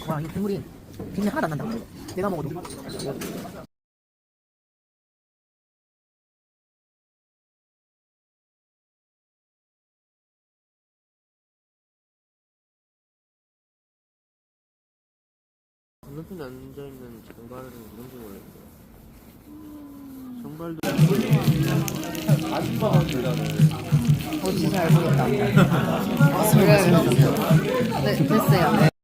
와, 이 국물이 비린내 하나도 안 난다. 내가 먹어도. 건너편에 앉아있는 장발은 뭔지 모르겠어요. 장발도 아줌마가 되잖아요. 진짜 잘 모르겠다. 네, 됐어요.